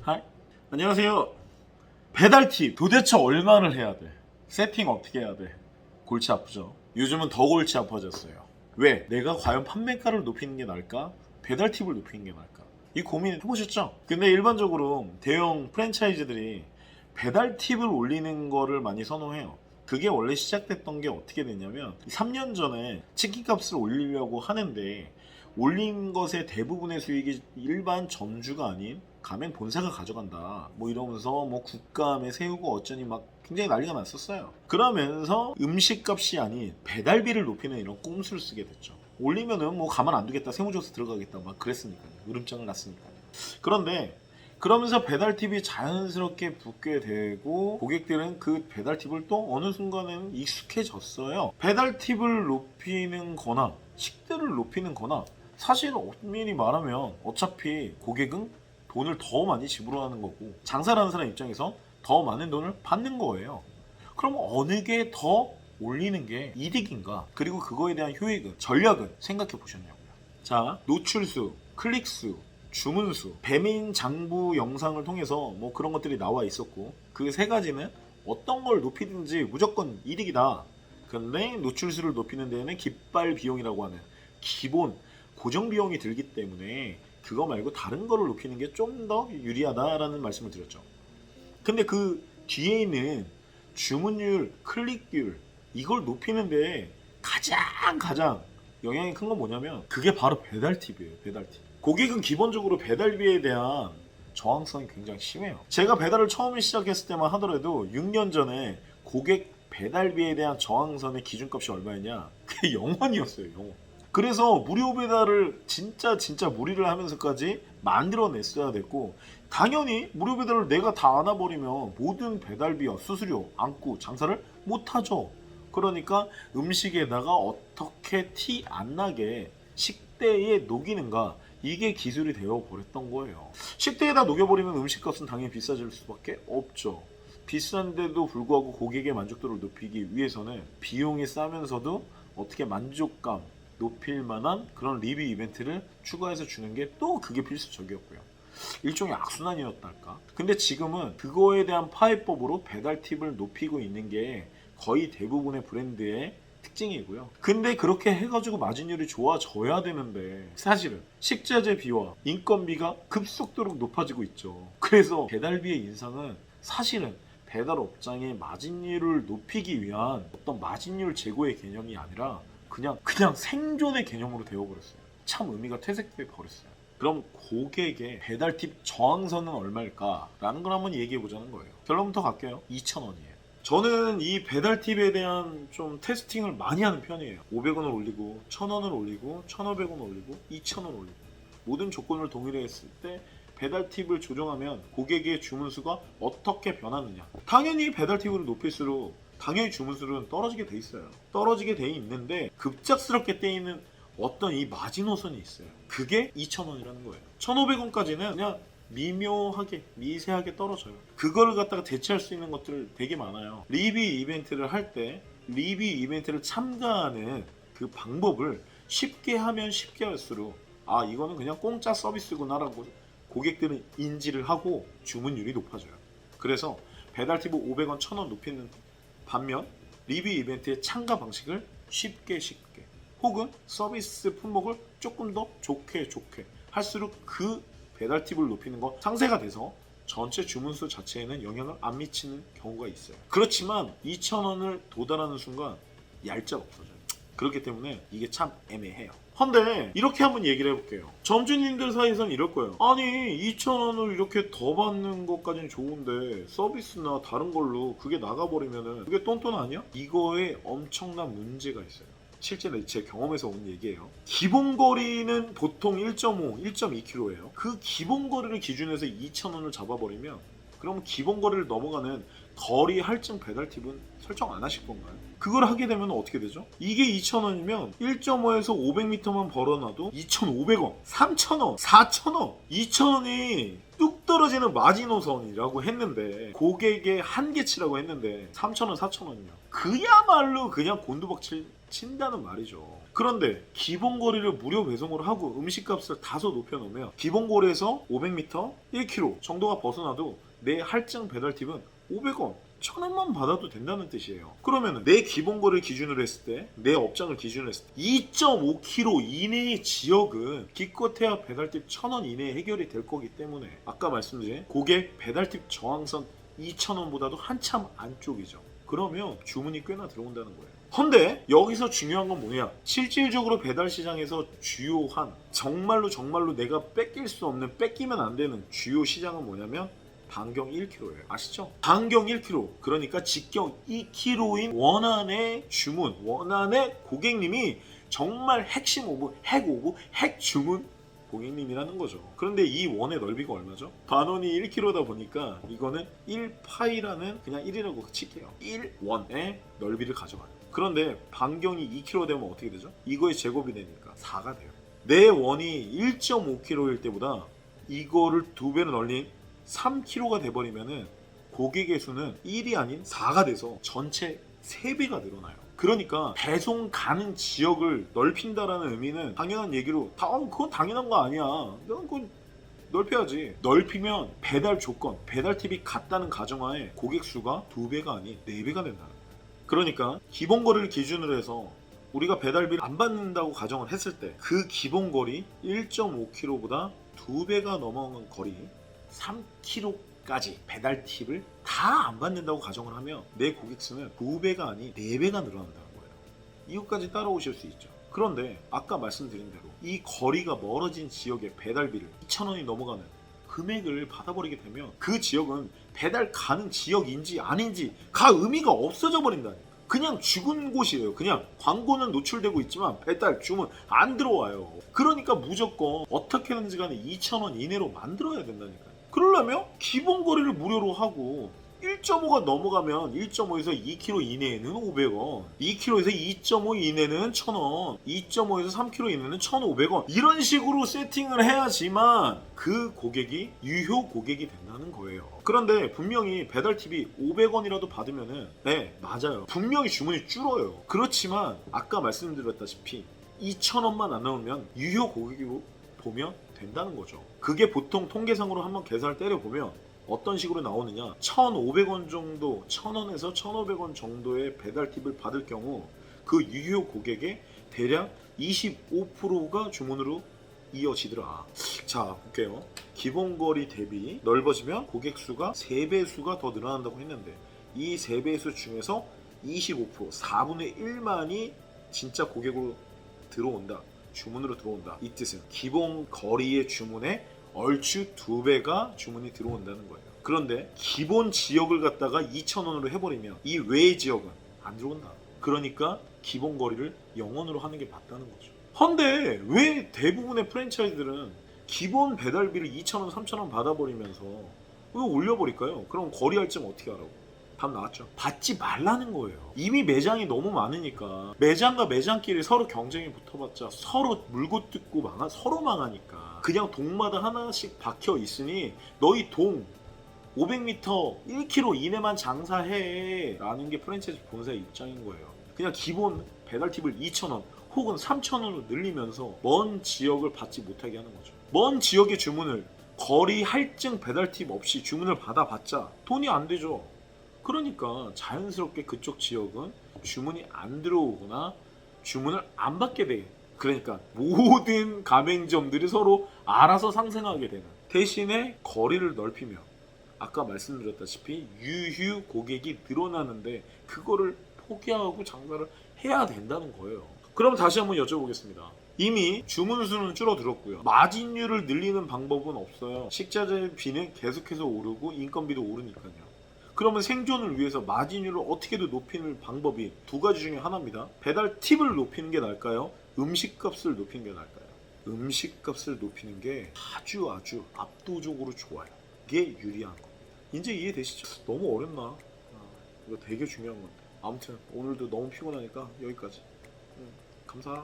하이. 안녕하세요. 배달 팁 도대체 얼마를 해야 돼? 세팅 어떻게 해야 돼? 골치 아프죠? 요즘은 더 골치 아파졌어요. 왜? 내가 과연 판매가를 높이는 게 나을까? 배달 팁을 높이는 게 나을까? 이 고민 해보셨죠? 근데 일반적으로 대형 프랜차이즈들이 배달 팁을 올리는 거를 많이 선호해요. 그게 원래 시작됐던 게 어떻게 됐냐면 3년 전에 치킨값을 올리려고 하는데 올린 것의 대부분의 수익이 일반 점주가 아닌 가맹 본사가 가져간다 뭐 이러면서 뭐 국감에 세우고 어쩌니 막 굉장히 난리가 났었어요. 그러면서 음식값이 아닌 배달비를 높이는 이런 꼼수를 쓰게 됐죠. 올리면은 뭐 가만 안 두겠다, 세무조사 들어가겠다 막 그랬으니까요. 으름장을 놨으니까요. 그런데 그러면서 배달팁이 자연스럽게 붙게 되고 고객들은 그 배달팁을 또 어느 순간에는 익숙해졌어요. 배달팁을 높이는 거나 식대를 높이는 거나 사실 엄밀히 말하면 어차피 고객은 돈을 더 많이 지불하는 거고 장사를 하는 사람 입장에서 더 많은 돈을 받는 거예요. 그럼 어느 게 더 올리는 게 이득인가? 그리고 그거에 대한 효익은, 전략은 생각해 보셨냐고요. 자, 노출수, 클릭수, 주문수, 배민 장부 영상을 통해서 뭐 그런 것들이 나와 있었고 그 세 가지는 어떤 걸 높이든지 무조건 이득이다. 근데 노출수를 높이는 데에는 깃발 비용이라고 하는 기본 고정 비용이 들기 때문에 그거 말고 다른 거를 높이는 게 좀 더 유리하다라는 말씀을 드렸죠. 근데 그 뒤에 있는 주문율, 클릭률 이걸 높이는데 가장 영향이 큰 건 뭐냐면 그게 바로 배달팁이에요. 배달팁. 고객은 기본적으로 배달비에 대한 저항성이 굉장히 심해요. 제가 배달을 처음 시작했을 때만 하더라도 6년 전에 고객 배달비에 대한 저항선의 기준값이 얼마였냐? 그게 0원이었어요. 0원. 그래서 무료 배달을 진짜 무리를 하면서까지 만들어냈어야 됐고 당연히 무료 배달을 내가 다 안아버리면 모든 배달비와 수수료 안고 장사를 못하죠. 그러니까 음식에다가 어떻게 티 안 나게 식대에 녹이는가 이게 기술이 되어 버렸던 거예요. 식대에다 녹여버리면 음식값은 당연히 비싸질 수밖에 없죠. 비싼데도 불구하고 고객의 만족도를 높이기 위해서는 비용이 싸면서도 어떻게 만족감 높일 만한 그런 리뷰 이벤트를 추가해서 주는 게 또 그게 필수적이었고요. 일종의 악순환이었달까? 근데 지금은 그거에 대한 파해법으로 배달 팁을 높이고 있는 게 거의 대부분의 브랜드의 특징이고요. 근데 그렇게 해가지고 마진율이 좋아져야 되는데 사실은 식자재비와 인건비가 급속도로 높아지고 있죠. 그래서 배달비의 인상은 사실은 배달업장의 마진율을 높이기 위한 어떤 마진율 제고의 개념이 아니라 그냥 생존의 개념으로 되어버렸어요. 참 의미가 퇴색돼 버렸어요. 그럼 고객의 배달팁 저항선은 얼마일까? 라는 걸 한번 얘기해 보자는 거예요. 결론부터 갈게요. 2,000원이에요. 저는 이 배달팁에 대한 좀 테스팅을 많이 하는 편이에요. 500원을 올리고 1,000원을 올리고 1,500원 올리고 2,000원 올리고 모든 조건을 동일히 했을 때 배달팁을 조정하면 고객의 주문수가 어떻게 변하느냐. 당연히 배달팁을 높일수록 당연히 주문수는 떨어지게 돼 있어요. 떨어지게 돼 있는데 급작스럽게 떼이는 어떤 이 마지노선이 있어요. 그게 2,000원이라는 거예요. 1,500원까지는 그냥 미묘하게 미세하게 떨어져요. 그거를 갖다가 대체할 수 있는 것들 되게 많아요. 리뷰 이벤트를 할 때 리뷰 이벤트를 참가하는 그 방법을 쉽게 하면 쉽게 할수록 아 이거는 그냥 공짜 서비스구나라고 고객들은 인지를 하고 주문율이 높아져요. 그래서 배달팁을 500원, 1,000원 높이는 반면 리뷰 이벤트의 참가 방식을 쉽게 혹은 서비스 품목을 조금 더 좋게 할수록 그 배달팁을 높이는 거 상세가 돼서 전체 주문수 자체에는 영향을 안 미치는 경우가 있어요. 그렇지만 2,000원을 도달하는 순간 얄짤 없어져요. 그렇기 때문에 이게 참 애매해요. 근데 이렇게 한번 얘기를 해볼게요. 점주님들 사이에서는 이럴 거예요. 아니 2,000원을 이렇게 더 받는 것까지는 좋은데 서비스나 다른 걸로 그게 나가버리면은 그게 똔똔 아니야? 이거에 엄청난 문제가 있어요. 실제 제 경험에서 온 얘기예요. 기본 거리는 보통 1.5, 1.2km예요. 그 기본 거리를 기준해서 2,000원을 잡아버리면 그럼 기본 거리를 넘어가는 거리 할증 배달 팁은 설정 안 하실 건가요? 그걸 하게 되면 어떻게 되죠? 이게 2,000원이면 1.5에서 500m만 벌어놔도 2,500원, 3,000원, 4,000원, 2,000원이 뚝 떨어지는 마지노선이라고 했는데 고객의 한계치라고 했는데 3,000원, 4,000원이요. 그야말로 그냥 곤두박질 친다는 말이죠. 그런데 기본 거리를 무료 배송을 하고 음식값을 다소 높여놓으면 기본 거리에서 500m, 1km 정도가 벗어나도 내 할증 배달 팁은 500원, 1,000원만 받아도 된다는 뜻이에요. 그러면 내 기본 거리를 기준으로 했을 때, 내 업장을 기준으로 했을 때 2.5km 이내의 지역은 기껏해야 배달팁 1,000원 이내에 해결이 될 거기 때문에 아까 말씀드린 고객 배달팁 저항선 2,000원보다도 한참 안쪽이죠. 그러면 주문이 꽤나 들어온다는 거예요. 근데 여기서 중요한 건 뭐냐, 실질적으로 배달 시장에서 주요한 정말로 내가 뺏길 수 없는, 뺏기면 안 되는 주요 시장은 뭐냐면 반경 1km예요. 아시죠? 반경 1km, 그러니까 직경 2km인 원안의 주문, 원안의 고객님이 정말 핵심 오브, 핵 주문 고객님이라는 거죠. 그런데 이 원의 넓이가 얼마죠? 반원이 1km다 보니까 이거는 1파이라는, 그냥 1이라고 칠게요. 1원의 넓이를 가져가요. 그런데 반경이 2km 되면 어떻게 되죠? 이거의 제곱이 되니까 4가 돼요. 내 원이 1.5km일 때보다 이거를 2배로 넓린 3km가 돼버리면은 고객의 수는 1이 아닌 4가 돼서 전체 3배가 늘어나요. 그러니까 배송 가는 지역을 넓힌다라는 의미는 당연한 얘기로 그건 당연한 거 아니야. 그건 넓혀야지. 넓히면 배달 조건, 배달 팁이 같다는 가정하에 고객 수가 2배가 아닌 4배가 된다는 거야. 그러니까 기본 거리를 기준으로 해서 우리가 배달비를 안 받는다고 가정을 했을 때 그 기본 거리 1.5km보다 2배가 넘어간 거리 3km까지 배달 팁을 다 안 받는다고 가정을 하면 내 고객 수는 2배가 아닌 4배가 늘어난다는 거예요. 이것까지 따라오실 수 있죠. 그런데 아까 말씀드린 대로 이 거리가 멀어진 지역의 배달비를 2,000원이 넘어가는 금액을 받아버리게 되면 그 지역은 배달 가는 지역인지 아닌지 가 의미가 없어져 버린다니까. 그냥 죽은 곳이에요. 그냥 광고는 노출되고 있지만 배달 주문 안 들어와요. 그러니까 무조건 어떻게든지 간에 2,000원 이내로 만들어야 된다니까요. 그러려면 기본 거리를 무료로 하고 1.5가 넘어가면 1.5에서 2km 이내에는 500원, 2km에서 2.5 이내는 1,000원, 2.5에서 3km 이내는 1,500원, 이런 식으로 세팅을 해야지만 그 고객이 유효 고객이 된다는 거예요. 그런데 분명히 배달 팁이 500원이라도 받으면은 네, 맞아요. 분명히 주문이 줄어요. 그렇지만 아까 말씀드렸다시피 2,000원만 안 나오면 유효 고객으로 보면 된다는 거죠. 그게 보통 통계상으로 한번 계산을 때려보면 어떤 식으로 나오느냐, 1,500원 정도, 1,000원에서 1,500원 정도의 배달 팁을 받을 경우 그 유효 고객의 대략 25%가 주문으로 이어지더라. 자, 볼게요. 기본 거리 대비 넓어지면 고객 수가 3배수가 더 늘어난다고 했는데 이 3배수 중에서 25%, 4분의 1만이 진짜 고객으로 들어온다, 주문으로 들어온다. 이 뜻은 기본 거리의 주문에 얼추 2배가 주문이 들어온다는 거예요. 그런데 기본 지역을 갖다가 2,000원으로 해버리면 이 외의 지역은 안 들어온다. 그러니까 기본 거리를 0원으로 하는 게 맞다는 거죠. 근데 왜 대부분의 프랜차이즈들은 기본 배달비를 2,000원, 3,000원 받아버리면서 왜 올려버릴까요? 그럼 거리 할증 어떻게 하라고? 답 나왔죠. 받지 말라는 거예요. 이미 매장이 너무 많으니까 매장과 매장끼리 서로 경쟁이 붙어봤자 서로 물고 뜯고 서로 망하니까 그냥 동마다 하나씩 박혀 있으니 너희 동 500m, 1km 이내만 장사해 라는 게 프랜차이즈 본사의 입장인 거예요. 그냥 기본 배달 팁을 2,000원 혹은 3,000원으로 늘리면서 먼 지역을 받지 못하게 하는 거죠. 먼 지역의 주문을 거리 할증 배달 팁 없이 주문을 받아봤자 돈이 안 되죠. 그러니까 자연스럽게 그쪽 지역은 주문이 안 들어오거나 주문을 안 받게 돼. 그러니까 모든 가맹점들이 서로 알아서 상생하게 되는. 대신에 거리를 넓히면 아까 말씀드렸다시피 유휴 고객이 늘어나는데 그거를 포기하고 장사를 해야 된다는 거예요. 그럼 다시 한번 여쭤보겠습니다. 이미 주문 수는 줄어들었고요. 마진율을 늘리는 방법은 없어요. 식자재비는 계속해서 오르고 인건비도 오르니까요. 그러면 생존을 위해서 마진율을 어떻게든 높이는 방법이 2가지 중에 하나입니다. 배달 팁을 높이는 게 나을까요? 음식값을 높이는 게 나을까요? 음식값을 높이는 게 아주 압도적으로 좋아요. 이게 유리한 겁니다. 이제 이해되시죠? 너무 어렵나? 이거 되게 중요한 건데. 아무튼 오늘도 너무 피곤하니까 여기까지. 감사.